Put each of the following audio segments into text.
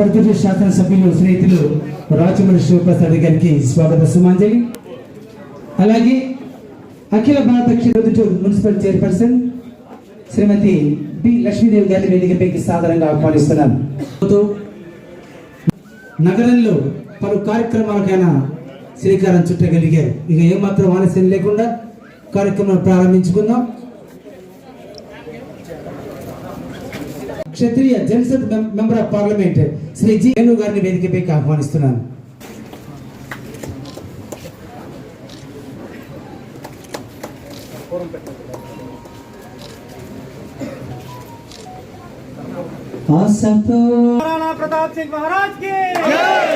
పొద్దుటూరు శాసనసభ్యులు స్నేహితులు రాజమౌళి శివప్రసాద్ గారికి స్వాగత సుమాంజలి. అలాగే అఖిల భారత పొద్దుటూరు మున్సిపల్ చైర్పర్సన్ శ్రీమతి బి లక్ష్మీదేవి గారి వేదికపైకి సాధారణంగా ఆహ్వానిస్తున్నాను. నగరంలో పలు కార్యక్రమాలకైనా శ్రీకారం చుట్టగలిగారు. ఇక ఏమాత్రం ఆలస్యం లేకుండా కార్యక్రమం ప్రారంభించుకుందాం. క్షత్రియ జనసద్ member of parliament Shri G Venu గారిని వేదికపైకి ఆహ్వానిస్తున్నాను. राणा प्रताप सिंह महाराज की जय।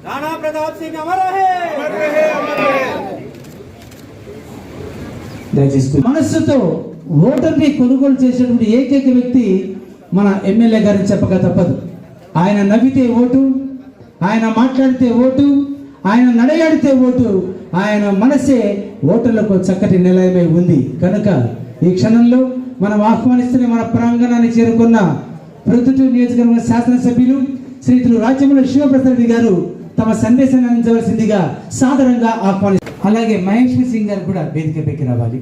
राणा प्रताप सिंह अमर रहे। మనస్సుతో ఓటర్ని కొనుగోలు చేసేటువంటి ఏకైక వ్యక్తి మన ఎమ్మెల్యే గారిని చెప్పక తప్పదు. ఆయన నవ్వితే ఓటు, ఆయన మాట్లాడితే ఓటు, ఆయన నడయాడితే ఓటు, ఆయన మనసే ఓటర్లకు చక్కటి నిలయమై ఉంది. కనుక ఈ క్షణంలో మనం ఆహ్వానిస్తున్న మన ప్రాంగణాన్ని చేరుకున్న ప్రొద్దుటూరు నియోజకవర్గ శాసనసభ్యులు శ్రీతులు రాజమౌళి శివప్రసాద్ గారు తమ సందేశాన్ని అందించవలసిందిగా సాదరంగా ఆహ్వానిస్తారు. అలాగే మహేష్ సింగ్ గారు కూడా వేదికపైకి రావాలి.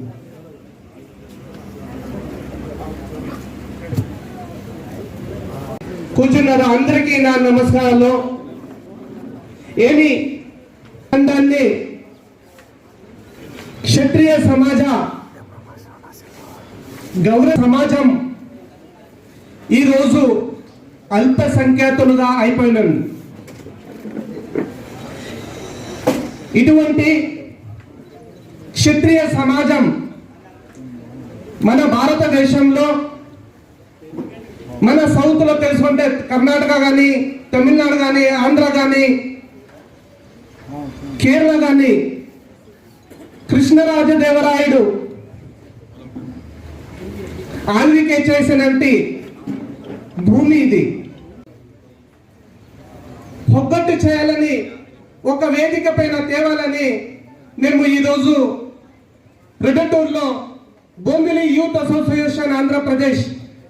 కూర్చున్నారు. అందరికీ నా నమస్కారాలు. ఏమి అందాన్ని క్షత్రియ సమాజ గౌరవ సమాజం ఈరోజు అల్పసంఖ్యాతులుగా అయిపోయినారు. ఇటువంటి క్షత్రియ సమాజం మన భారతదేశంలో మన సౌత్లో తెలుసుకుంటే కర్ణాటక కానీ, తమిళనాడు కానీ, ఆంధ్ర కానీ, కేరళ కానీ కృష్ణరాజదేవరాయుడు ఆల్వికే చేసినట్టి భూమి ఇది. ఒగ్గట్టు చేయాలని, ఒక వేదిక పైన తేవాలని మేము ఈరోజు ప్రొద్దుటూరులో బొంగిలి యూత్ అసోసియేషన్ ఆంధ్రప్రదేశ్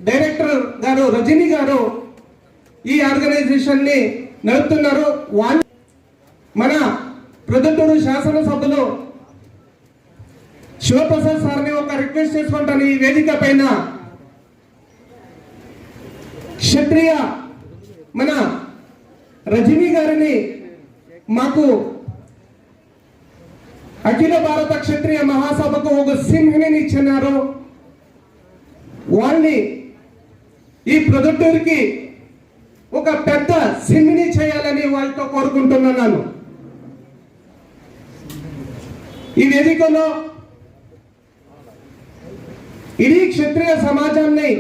డైరెక్టర్ గారు రజనీ గారు ఈ ఆర్గనైజేషన్ ని నడుపుతున్నారు. వాళ్ళు మన ప్రొద్దుటూరు శాసనసభలో శివప్రసాద్ సార్ని ఒక రిక్వెస్ట్ చేసుకుంటాను. ఈ వేదిక పైన క్షత్రియ మన రజనీ గారిని మాకు అఖిల భారత క్షత్రియ మహాసభకు ఒక సింహని ఇచ్చినారు. వాళ్ళని ఈ ప్రొద్దుటూరుకి ఒక పెద్ద సింహని చేయాలని వాళ్ళతో కోరుకుంటున్నాను. ఈ వేదికలో ఇడీ క్షత్రియ సమాజాన్ని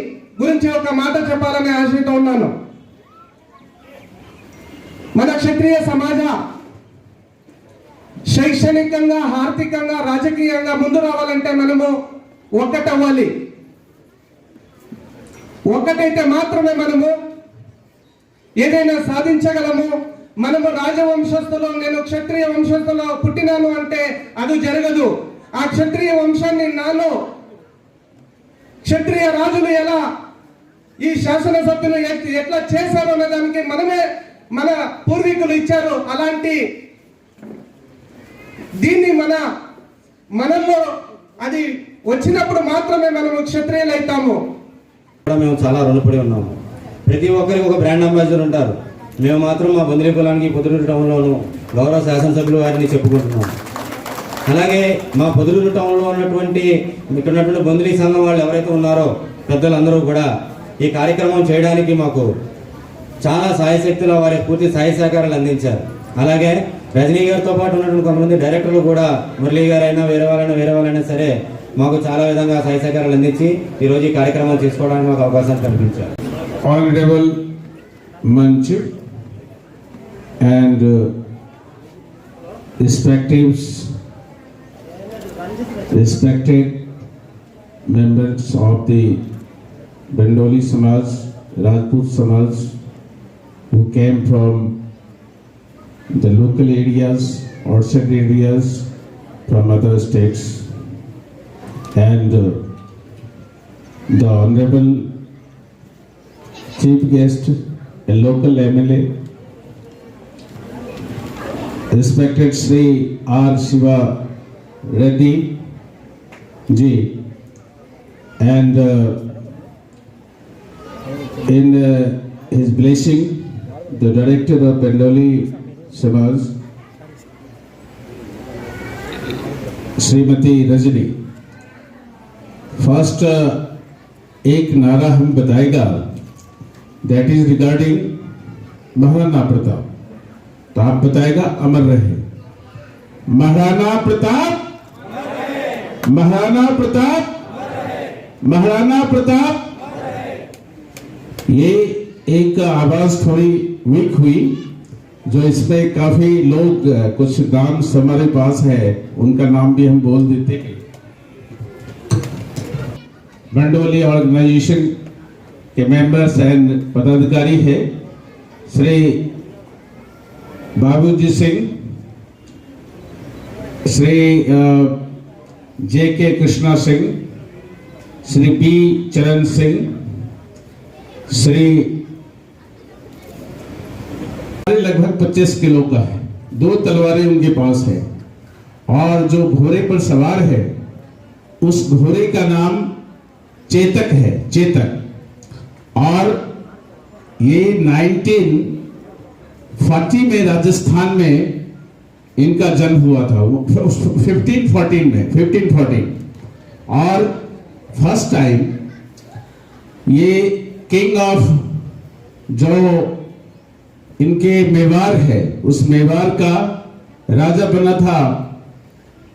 గురించి ఒక మాట చెప్పాలని ఆశతో ఉన్నాను. మన క్షత్రియ సమాజ శైక్షణికంగా, ఆర్థికంగా, రాజకీయంగా ముందు రావాలంటే మనము ఒక్కటవ్వాలి. ఒక్కటైతే మాత్రమే మనము ఏదైనా సాధించగలము. మనము రాజవంశస్థులు, నేను క్షత్రియ వంశస్థులో పుట్టినాను అంటే అది జరగదు. ఆ క్షత్రియ వంశాన్ని నాలో క్షత్రియ రాజులు ఎలా ఈ శాసనసభ్యులు ఎట్లా చేశారు అనే దానికి మన పూర్వీకులు ఇచ్చారు. అలాంటి దీన్ని మనలో అది వచ్చినప్పుడు మాత్రమే మనము క్షత్రియులు అవుతాము. మేము చాలా రుణపడి ఉన్నాము. ప్రతి ఒక్కరికి ఒక బ్రాండ్ అంబాసిడర్ ఉంటారు. మేము మాత్రం మా బొందిలి కులానికి పొద్దుటూరు టౌన్లోను గౌరవ శాసనసభ్యులు వారిని చెప్పుకుంటున్నాం. అలాగే మా పొద్దుటూరు టౌన్లో ఉన్నటువంటి ఇక్కడ ఉన్నటువంటి బొందిలి సంఘం వాళ్ళు ఎవరైతే ఉన్నారో పెద్దలందరూ కూడా ఈ కార్యక్రమం చేయడానికి మాకు చాలా సాయశక్తుల వారి పూర్తి సహాయ సహకారాలు అందించారు. అలాగే రజనీ గారితో పాటు ఉన్నటువంటి కొంతమంది డైరెక్టర్లు కూడా మురళీ గారైనా వేరే వాళ్ళైనా సరే మాకు చాలా విధంగా సహాయ సహకారాలు అందించి ఈరోజు ఈ కార్యక్రమం చేసుకోవడానికి మాకు అవకాశం కల్పించారు. Honorable Manchip and respected members of the Bendoli Samaj, Rajput Samaj, who came from the local areas, outside areas, from other states, and the Honorable chief guest, a local MLA, respected Sri R. Shiva Reddy ji, and in his blessing, the director of Bendoli Samaj, Shrimati Rajni, first एक नारा हम बताएगा, that is regarding Maharana Pratap. तो आप बताएगा अमर रहे महाराणा प्रताप, महाराणा प्रताप, महाराणा प्रताप। ये एक आवाज थोड़ी वीक हुई, जो इसमें काफी लोग, कुछ नाम हमारे पास है, उनका नाम भी हम बोल देते हैं। बंडोली ऑर्गेनाइजेशन के मेंबर्स एंड पदाधिकारी है श्री बाबूजी सिंह, श्री JK कृष्णा सिंह, श्री B चरण सिंह, श्री लगभग 25 किलो का है, 2 तलवारें उनके पास है, और जो घोड़े पर सवार है उस घोड़े का नाम चेतक है, चेतक। और ये 1940 में राजस्थान में इनका जन्म हुआ था, 1514 और फर्स्ट टाइम ये किंग ऑफ जो इनके मेवाड़ है, उस मेवाड़ का राजा बना था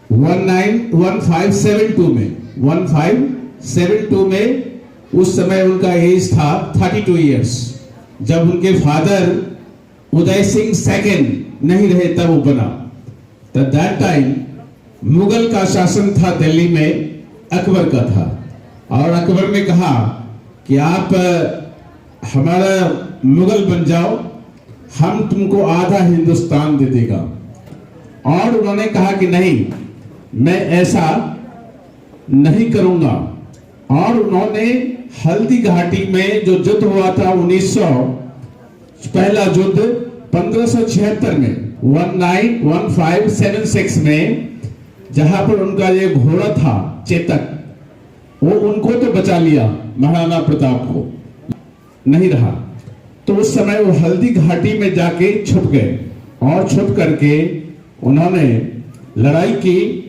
1572 में। 1572 में उस समय उनका एज था 32 इयर्स, जब उनके फादर उदय सिंह सेकंड नहीं रहे तब वो बना। तो दैट टाइम मुगल का शासन था दिल्ली में, अकबर का था, और अकबर ने कहा कि आप हमारा मुगल बन जाओ, हम तुमको आधा हिंदुस्तान दे देगा। और उन्होंने कहा कि नहीं, मैं ऐसा नहीं करूंगा। और उन्होंने हल्दी घाटी में जो युद्ध हुआ था 1900, पहला युद्ध 1576 में 1576 में, जहां पर उनका ये घोड़ा था चेतक, वो उनको तो बचा लिया, महाराणा प्रताप को नहीं रहा। तो उस समय वो हल्दी घाटी में जाके छुप गए, और छुप करके उन्होंने लड़ाई की।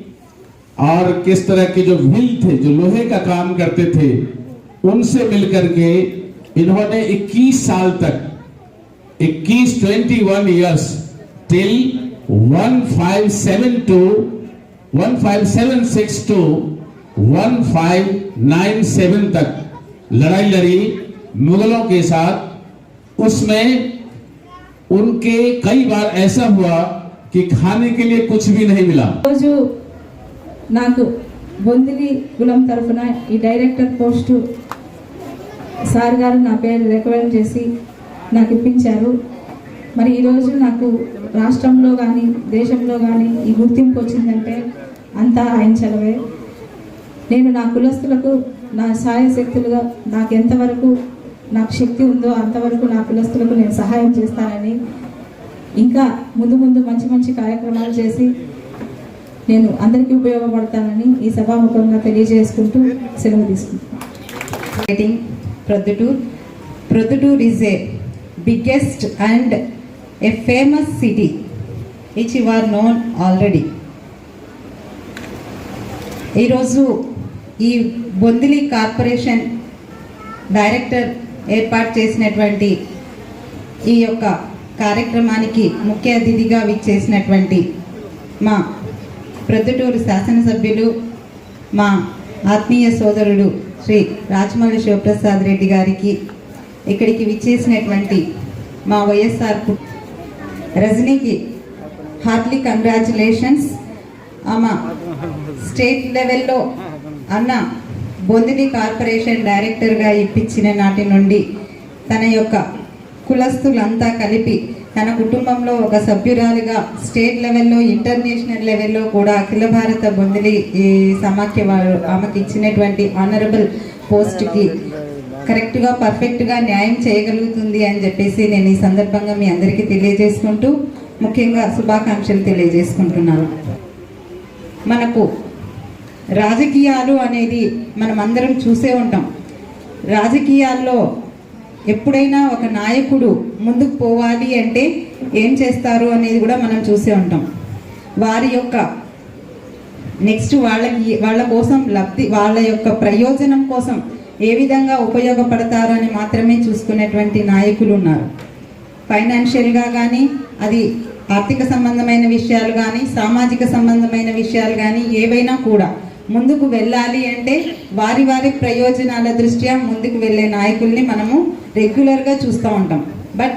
और किस तरह के जो व्हील थे, जो लोहे का काम करते थे, उनसे मिलकर के इन्होंने 21 साल तक, 21 years till 1576 to 1597 तक लड़ाई लड़ी मुगलों के साथ। उसमें उनके कई बार ऐसा हुआ कि खाने के लिए कुछ भी नहीं मिला। రోజు నాకు బొందిలి కులం తరఫున ఈ డైరెక్టర్ పోస్టు సార్ గారు నా పేరు రికమెండ్ చేసి నాకు ఇప్పించారు। మరి ఈరోజు నాకు రాష్ట్రంలో కానీ దేశంలో కానీ ఈ గుర్తింపు వచ్చిందంటే అంతా ఆయన చలవే। నేను నా కులస్తులకు నా సాయశక్తులుగా నాకు ఎంతవరకు నాకు శక్తి ఉందో అంతవరకు నా కులస్తులకు నేను సహాయం చేస్తానని, ఇంకా ముందు ముందు మంచి మంచి కార్యక్రమాలు చేసి నేను అందరికీ ఉపయోగపడతానని ఈ సభాముఖంగా తెలియజేసుకుంటూ సెలవు తీసుకుంటున్నాను। Produttur is a biggest and a famous city which you are known already. ఈరోజు ఈ బొందిలి కార్పొరేషన్ డైరెక్టర్ ఏర్పాటు చేసినటువంటి ఈ యొక్క కార్యక్రమానికి ముఖ్య అతిథిగా విచ్చేసినటువంటి మా ప్రొద్దుటూరు శాసనసభ్యులు, మా ఆత్మీయ సోదరుడు శ్రీ రాజమౌళి శివప్రసాద్ రెడ్డి గారికి, ఇక్కడికి విచ్చేసినటువంటి మా వైఎస్ఆర్ రజనీకి హార్ట్లీ కంగ్రాచులేషన్స్। ఆమె స్టేట్ లెవెల్లో అన్న బొందిలి కార్పొరేషన్ డైరెక్టర్గా ఇప్పించిన నాటి నుండి తన యొక్క కులస్తులంతా కలిపి తన కుటుంబంలో ఒక సభ్యురాలిగా స్టేట్ లెవెల్లో, ఇంటర్నేషనల్ లెవెల్లో కూడా అఖిల భారత బొందిలి ఈ సమాఖ్య వారు ఆమెకి ఇచ్చినటువంటి ఆనరబుల్ పోస్ట్కి కరెక్ట్గా పర్ఫెక్ట్గా న్యాయం చేయగలుగుతుంది అని చెప్పేసి నేను ఈ సందర్భంగా మీ అందరికీ తెలియజేసుకుంటూ ముఖ్యంగా శుభాకాంక్షలు తెలియజేసుకుంటున్నాను. మనకు రాజకీయాలు అనేది మనం అందరం చూసే ఉంటాం. రాజకీయాల్లో ఎప్పుడైనా ఒక నాయకుడు ముందుకు పోవాలి అంటే ఏం చేస్తారు అనేది కూడా మనం చూసే ఉంటాం. వారి యొక్క నెక్స్ట్ వాళ్ళ కోసం వాళ్ళ యొక్క ప్రయోజనం కోసం ఏ విధంగా ఉపయోగపడతారని మాత్రమే చూసుకునేటువంటి నాయకులు ఉన్నారు. ఫైనాన్షియల్గా కానీ, అది ఆర్థిక సంబంధమైన విషయాలు కానీ, సామాజిక సంబంధమైన విషయాలు కానీ ఏవైనా కూడా ముందుకు వెళ్ళాలి అంటే వారి ప్రయోజనాల దృష్ట్యా ముందుకు వెళ్ళే నాయకుల్ని మనము రెగ్యులర్గా చూస్తూ ఉంటాం. బట్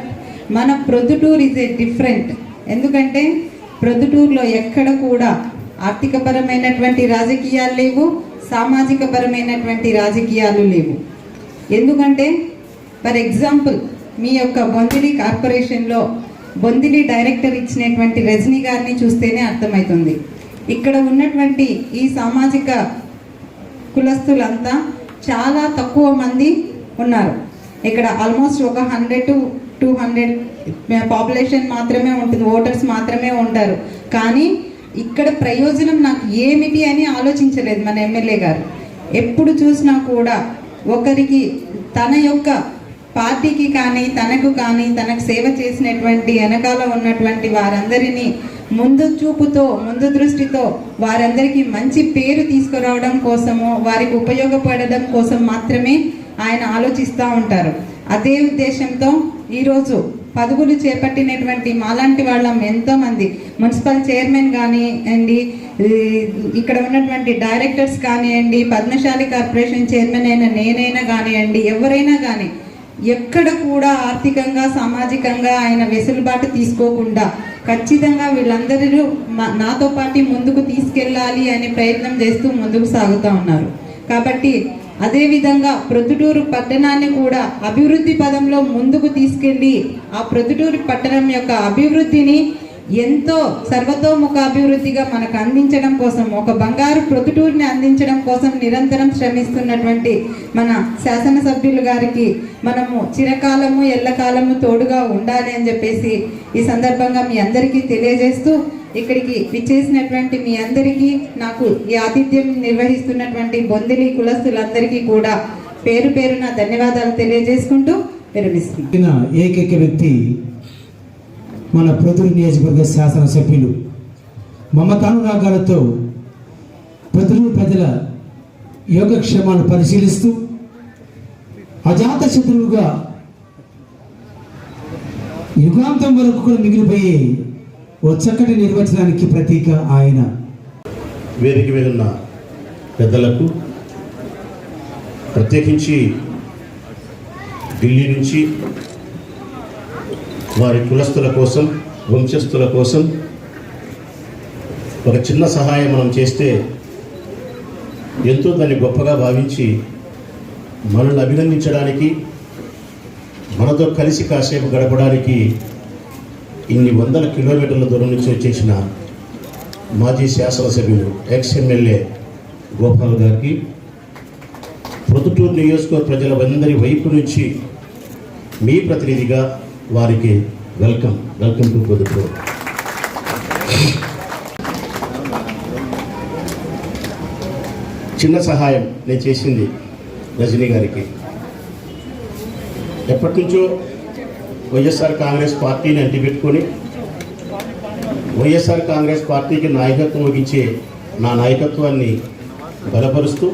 మన ప్రొద్దుటూరు ఇస్ ఏ డిఫరెంట్. ఎందుకంటే ప్రొద్దుటూరులో ఎక్కడ కూడా ఆర్థికపరమైనటువంటి రాజకీయాలు లేవు, సామాజిక పరమైనటువంటి రాజకీయాలు లేవు. ఎందుకంటే ఫర్ ఎగ్జాంపుల్ మీ యొక్క బొందిలి కార్పొరేషన్లో బొందిలి డైరెక్టర్ ఇచ్చినటువంటి రజనీ గారిని చూస్తేనే అర్థమవుతుంది. ఇక్కడ ఉన్నటువంటి ఈ సామాజిక కులస్తులంతా చాలా తక్కువ మంది ఉన్నారు. ఇక్కడ ఆల్మోస్ట్ ఒక 100 to 200 పాపులేషన్ మాత్రమే ఉంటుంది, ఓటర్స్ మాత్రమే ఉంటారు. కానీ ఇక్కడ ప్రయోజనం నాకు ఏమిటి అని ఆలోచించలేదు మన ఎమ్మెల్యే గారు. ఎప్పుడు చూసినా కూడా ఒకరికి తన యొక్క పార్టీకి కానీ తనకు కానీ తనకు సేవ చేసినటువంటి వెనకాల ఉన్నటువంటి వారందరినీ ముందు చూపుతో, ముందు దృష్టితో వారందరికీ మంచి పేరు తీసుకురావడం కోసము, వారికి ఉపయోగపడడం కోసం మాత్రమే ఆయన ఆలోచిస్తూ ఉంటారు. అదే ఉద్దేశంతో ఈరోజు పదవులు చేపట్టినటువంటి మాలాంటి వాళ్ళం ఎంతోమంది మున్సిపల్ చైర్మన్ కానివ్వండి, ఇక్కడ ఉన్నటువంటి డైరెక్టర్స్ కానివ్వండి, పద్మశాలి కార్పొరేషన్ చైర్మన్ అయిన నేనైనా కానివ్వండి, ఎవరైనా కానీ ఎక్కడ కూడా ఆర్థికంగా సామాజికంగా ఆయన వెసులుబాటు తీసుకోకుండా ఖచ్చితంగా వీళ్ళందరూ నాతో పాటు ముందుకు తీసుకెళ్ళాలి అనే ప్రయత్నం చేస్తూ ముందుకు సాగుతూ ఉన్నారు. కాబట్టి అదేవిధంగా ప్రొద్దుటూరు పట్టణాన్ని కూడా అభివృద్ధి పదంలో ముందుకు తీసుకెళ్ళి ఆ ప్రొద్దుటూరు పట్టణం యొక్క అభివృద్ధిని ఎంతో సర్వతోముఖ అభివృద్ధిగా మనకు అందించడం కోసం, ఒక బంగారు ప్రొద్దుటూరుని అందించడం కోసం నిరంతరం శ్రమిస్తున్నటువంటి మన శాసనసభ్యులు గారికి మనము చిరకాలము ఎల్లకాలము తోడుగా ఉండాలి అని చెప్పేసి ఈ సందర్భంగా మీ అందరికీ తెలియజేస్తూ, ఇక్కడికి విచ్చేసినటువంటి మీ అందరికీ, నాకు ఈ ఆతిథ్యం నిర్వహిస్తున్నటువంటి బొందిలి కులస్తులందరికీ కూడా పేరు పేరున ధన్యవాదాలు తెలియజేసుకుంటూ విరమిస్తున్నాను. ఏకైక వ్యక్తి మన ప్రొద్దుటూరు నియోజకవర్గ శాసనసభ్యులు మమతానురాగాలతో ప్రొద్దుటూరు ప్రజల యోగక్షేమాలను పరిశీలిస్తూ అజాత శత్రువుగా యుగాంతం వరకు కూడా మిగిలిపోయే ఓ చక్కటి నిర్వచనానికి ప్రతీక ఆయన. వేదిక మీద ఉన్న పెద్దలకు, ప్రత్యేకించి ఢిల్లీ నుంచి వారి కులస్తుల కోసం, వంశస్థుల కోసం ఒక చిన్న సహాయం మనం చేస్తే ఎంతో దాన్ని గొప్పగా భావించి మనల్ని అభినందించడానికి, మనతో కలిసి కాసేపు గడపడానికి ఇన్ని వందల కిలోమీటర్ల దూరం నుంచి వచ్చేసిన మాజీ శాసనసభ్యులు ఎక్స్-ఎమ్మెల్యే గోపాల్ గారికి, ప్రొద్దుటూరు నియోజకవర్గ ప్రజలందరి వైపు నుంచి మీ ప్రతినిధిగా వారికి వెల్కమ్ టు ప్రొద్దుటూరు. చిన్న సహాయం నేను చేసింది రజనీ గారికి. ఎప్పటి నుంచో వైఎస్ఆర్ కాంగ్రెస్ పార్టీని అంటిపెట్టుకొని వైఎస్ఆర్ కాంగ్రెస్ పార్టీకి నాయకత్వం వహించే నా నాయకత్వాన్ని బలపరుస్తూ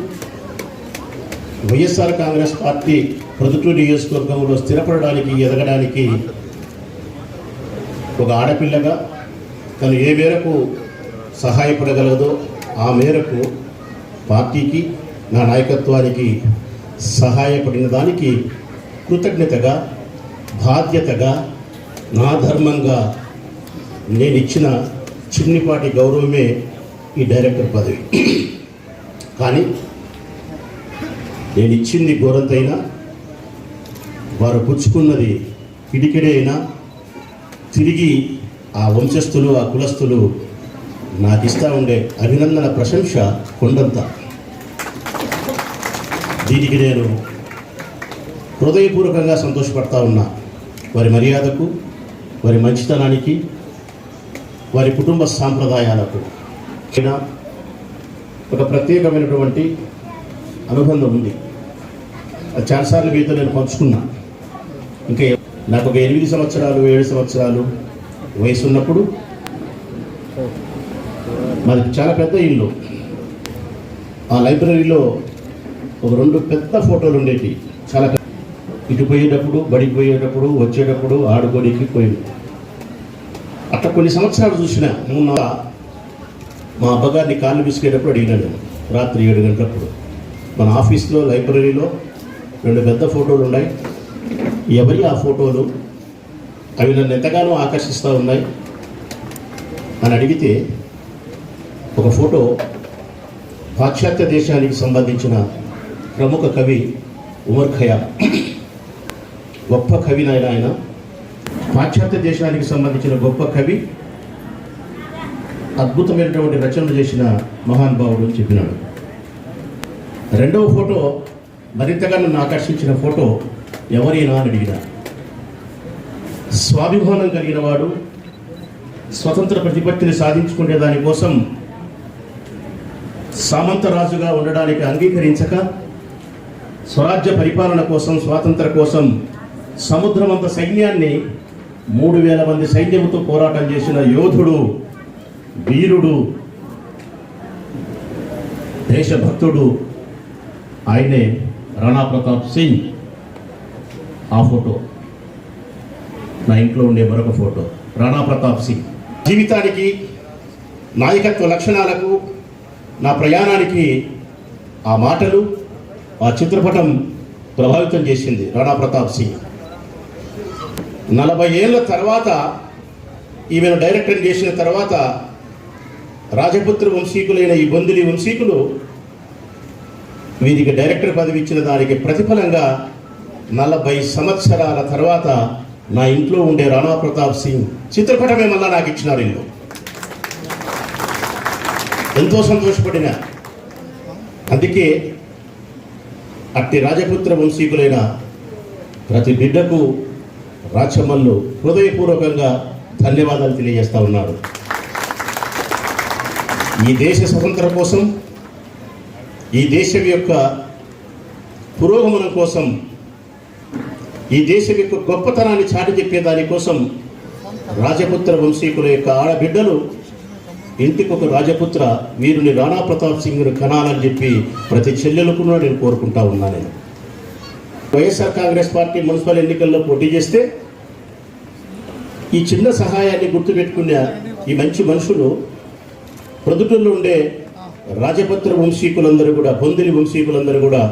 వైఎస్ఆర్ కాంగ్రెస్ పార్టీ ప్రొద్దుటూరు నియోజకవర్గంలో స్థిరపడడానికి, ఎదగడానికి ఒక ఆడపిల్లగా తను ఏ మేరకు సహాయపడగలదో ఆ మేరకు పార్టీకి, నా నాయకత్వానికి సహాయపడిన దానికి కృతజ్ఞతగా, బాధ్యతగా, నా ధర్మంగా నేను ఇచ్చిన చిన్నిపాటి గౌరవమే ఈ డైరెక్టర్ పదవి. కానీ నేను ఇచ్చింది ఘోరంతైనా, వారు పుచ్చుకున్నది పిడికిడే అయినా తిరిగి ఆ వంశస్థులు, ఆ కులస్తులు నాకు ఇస్తూ ఉండే అభినందన, ప్రశంస కొండంత. దీనికి నేను హృదయపూర్వకంగా సంతోషపడతా ఉన్నా. వారి మర్యాదకు, వారి మంచితనానికి, వారి కుటుంబ సాంప్రదాయాలకు ఒక ప్రత్యేకమైనటువంటి అనుబంధం ఉంది. అది చాలాసార్లు మీతో నేను పంచుకున్నా. ఇంకా నాకు ఒక 8 సంవత్సరాలు 7 సంవత్సరాలు వయసు ఉన్నప్పుడు మాది చాలా పెద్ద ఇల్లు. ఆ లైబ్రరీలో ఒక 2 పెద్ద ఫోటోలు ఉండేవి. చాలా ఇటు పోయేటప్పుడు, బడికి పోయేటప్పుడు, వచ్చేటప్పుడు ఆడుకోనికి పోయింది. అట్లా కొన్ని సంవత్సరాలు చూసిన మా అబ్బగారిని కాళ్ళు బిసికేటప్పుడు అడిగినాను. రాత్రి 7 గంటలప్పుడు మన ఆఫీస్లో లైబ్రరీలో 2 పెద్ద ఫోటోలు ఉన్నాయి. ఎవరి ఆ ఫోటోలు? అవి నన్ను ఎంతగానో ఆకర్షిస్తూ ఉన్నాయి అని అడిగితే, ఒక ఫోటో పాశ్చాత్య దేశానికి సంబంధించిన ప్రముఖ కవి ఉమర్ ఖయామ్. గొప్ప కవి ఆయన. పాశ్చాత్య దేశానికి సంబంధించిన గొప్ప కవి, అద్భుతమైనటువంటి రచనలు చేసిన మహానుభావుడు అని చెప్పినాడు. రెండవ ఫోటో మరింతగా నన్ను ఆకర్షించిన ఫోటో ఎవరైనా అని అడిగిన. స్వాభిమానం కలిగిన వాడు, స్వతంత్ర ప్రతిపత్తిని సాధించుకునే దానికోసం సామంతరాజుగా ఉండడానికి అంగీకరించక, స్వరాజ్య పరిపాలన కోసం, స్వాతంత్ర కోసం సముద్రమంత సైన్యాన్ని 3000 మంది సైన్యంతో పోరాటం చేసిన యోధుడు, వీరుడు, దేశభక్తుడు ఆయనే రాణా ప్రతాప్ సింగ్. ఆ ఫోటో నా ఇంట్లో ఉండే మరొక ఫోటో రాణా ప్రతాప్ సింగ్. జీవితానికి, నాయకత్వ లక్షణాలకు, నా ప్రయాణానికి ఆ మాటలు, ఆ చిత్రపటం ప్రభావితం చేసింది. రాణా ప్రతాప్ సింగ్ 40 ఏళ్ళ తర్వాత ఈమెను డైరెక్టర్ చేసిన తర్వాత రాజపుత్ర వంశీకులైన ఈ బొందిలి వంశీకులు వీరికి డైరెక్టర్ పదవి ఇచ్చిన దానికి ప్రతిఫలంగా 40 సంవత్సరాల తర్వాత నా ఇంట్లో ఉండే రాణా ప్రతాప్ సింగ్ చిత్రపటమే మళ్ళా నాకు ఇచ్చినారు. ఇల్లు ఎంతో సంతోషపడిన. అందుకే అట్టి రాజపుత్ర వంశీకులైన ప్రతి బిడ్డకు రాచమల్లు హృదయపూర్వకంగా ధన్యవాదాలు తెలియజేస్తా ఉన్నారు. ఈ దేశ స్వతంత్రం కోసం, ఈ దేశం యొక్క పురోగమనం కోసం, ఈ దేశం యొక్క గొప్పతనాన్ని చాటి చెప్పే దానికోసం రాజపుత్ర వంశీకుల యొక్క ఆడబిడ్డలు ఇంటికొక రాజపుత్ర వీరుని రాణా ప్రతాప్ సింగ్ను కనాలని చెప్పి ప్రతి చెల్లెలకు నేను కోరుకుంటా ఉన్నాను. వైఎస్ఆర్ కాంగ్రెస్ పార్టీ మున్సిపల్ ఎన్నికల్లో పోటీ చేస్తే ఈ చిన్న సహాయాన్ని గుర్తుపెట్టుకున్న ఈ మంచి మనుషులు ప్రొద్దుటూరులో ఉండే రాజపుత్ర వంశీకులందరూ కూడా, బొందిలి వంశీకులందరూ కూడా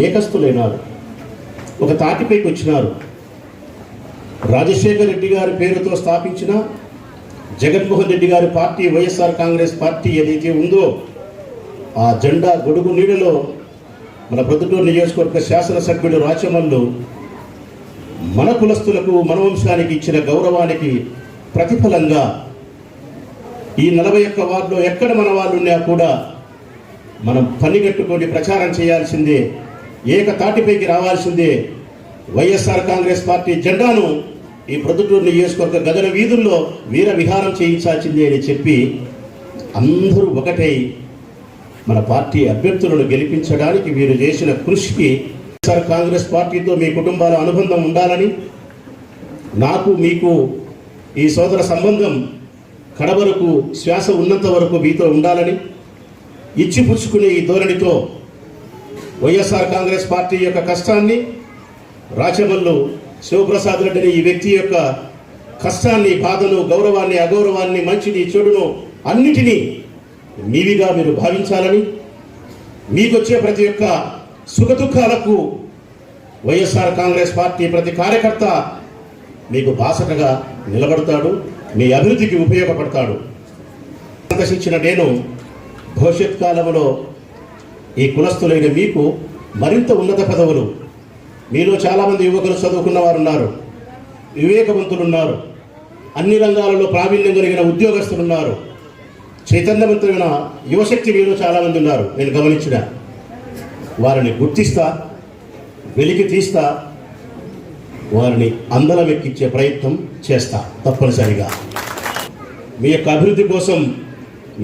ఏకస్తులైనారు, ఒక తాటిపైకి వచ్చినారు. రాజశేఖర్ రెడ్డి గారి పేరుతో స్థాపించిన జగన్మోహన్ రెడ్డి గారి పార్టీ, వైఎస్ఆర్ కాంగ్రెస్ పార్టీ ఏదైతే ఉందో ఆ జెండా గొడుగు నీడలో మన ప్రొద్దుటూరు నియోజకవర్గ శాసనసభ్యుడు రాచమల్లు మన కులస్తులకు, మన వంశానికి ఇచ్చిన గౌరవానికి ప్రతిఫలంగా ఈ 41 వార్డులో ఎక్కడ మన వాళ్ళు ఉన్నా కూడా మనం పనిగట్టుకొని ప్రచారం చేయాల్సిందే, ఏకతాటిపైకి రావాల్సిందే. వైఎస్ఆర్ కాంగ్రెస్ పార్టీ జెండాను ఈ ప్రొద్దుటూరు నియోజకవర్గ గగన వీధుల్లో వీర విహారం చేయించాల్సిందే అని చెప్పి అందరూ ఒకటై మన పార్టీ అభ్యర్థులను గెలిపించడానికి వీరు చేసిన కృషికి వైఎస్ఆర్ కాంగ్రెస్ పార్టీతో మీ కుటుంబాల అనుబంధం ఉండాలని, నాకు మీకు ఈ సోదర సంబంధం కడవరకు, శ్వాస ఉన్నంత వరకు మీతో ఉండాలని, ఇచ్చిపుచ్చుకునే ఈ ధోరణితో వైఎస్ఆర్ కాంగ్రెస్ పార్టీ యొక్క కష్టాన్ని, రాచమల్లు శివప్రసాద్ రెడ్డి ఈ వ్యక్తి యొక్క కష్టాన్ని, బాధను, గౌరవాన్ని, అగౌరవాన్ని, మంచిని, చెడును అన్నిటినీ మీవిగా మీరు భావించాలని, మీకొచ్చే ప్రతి ఒక్క సుఖదుఖాలకు వైఎస్ఆర్ కాంగ్రెస్ పార్టీ ప్రతి కార్యకర్త మీకు బాసటగా నిలబడతాడు, మీ అభివృద్ధికి ఉపయోగపడతాడు. సందర్శించిన నేను భవిష్యత్ కాలంలో ఈ కులస్తులైన మీకు మరింత ఉన్నత పదవులు, మీలో చాలామంది యువకులు చదువుకున్న వారు ఉన్నారు, వివేకవంతులు ఉన్నారు, అన్ని రంగాలలో ప్రావీణ్యం కలిగిన ఉద్యోగస్తులు ఉన్నారు, చైతన్యవంతమైన యువశక్తి మీలో చాలామంది ఉన్నారు. నేను గమనించిన వారిని గుర్తిస్తా, వెలికి తీస్తా, వారిని అందలం ఎక్కించే ప్రయత్నం చేస్తా తప్పనిసరిగా. మీ యొక్క అభివృద్ధి కోసం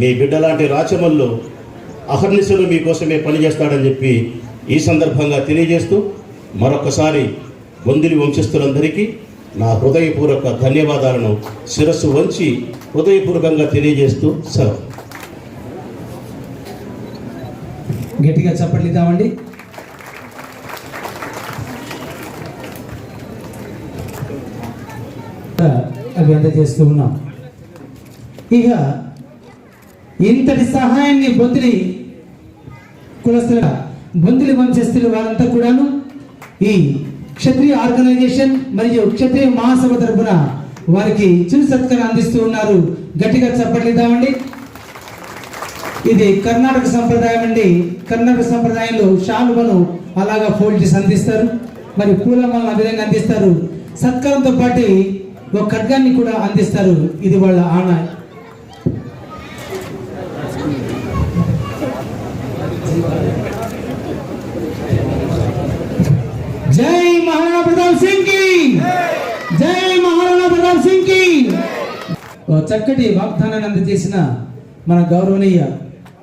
మీ బిడ్డ లాంటి రాచమల్లు అహర్నిశలు మీకోసమే పనిచేస్తాడని చెప్పి ఈ సందర్భంగా తెలియజేస్తూ మరొకసారి బొందిలి వంశస్థులందరికీ నా హృదయపూర్వక ధన్యవాదాలను శిరస్సు వంచి హృదయపూర్వకంగా తెలియజేస్తూ సెలవు. గట్టిగా చప్పట్లు ఇద్దామండి. అవి అందజేస్తూ ఉన్నాం. ఇక ఇంతటి సహాయాన్ని బొందిలి కులస్తుల బొందిలి వంశస్థులు వారంతా కూడాను ఈ క్షత్రియ ఆర్గనైజేషన్ మరియు క్షత్రియ మహాసభ తరపున వారికి చిరు సత్కారం అందిస్తూ ఉన్నారు. గట్టిగా చప్పట్లిద్దామండి. ఇది కర్ణాటక సంప్రదాయం అండి. కర్ణాటక సంప్రదాయంలో షాలువను అలాగా ఫోల్డ్ చేసి అందిస్తారు, మరి పూలమాలను ఆ విధంగా అందిస్తారు. సత్కారంతో పాటు ఒక ఖడ్గాన్ని కూడా అందిస్తారు. ఇది వాళ్ళ ఆన. జై మహారాణా ప్రతాప్ సింగ్ కి, జై మహారాణా ప్రతాప్ సింగ్ కి. చక్కటి వాగ్దానాన్ని అందజేసిన మన గౌరవనీయ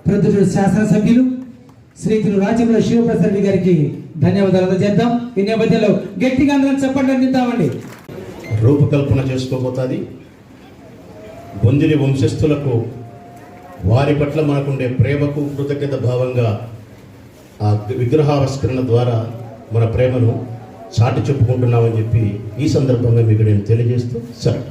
ప్రొద్దుటూరు శాసనసభ్యులు శ్రీతులు రాజముల శివప్రసాద్ రెడ్డి గారికి ధన్యవాదాలు అందజేద్దాం. ఈ నేపథ్యంలో గట్టిగా అందరం చెప్పండి అందిద్దామండి. రూపకల్పన చేసుకోబోతుంది. బొందిలి వంశస్థులకు వారి పట్ల మనకుండే ప్రేమకు కృతజ్ఞత భావంగా ఆ విగ్రహావిష్కరణ ద్వారా మన ప్రేమను చాటి చెప్పుకుంటున్నామని చెప్పి ఈ సందర్భంగా మీకు నేను తెలియజేస్తూ సరే.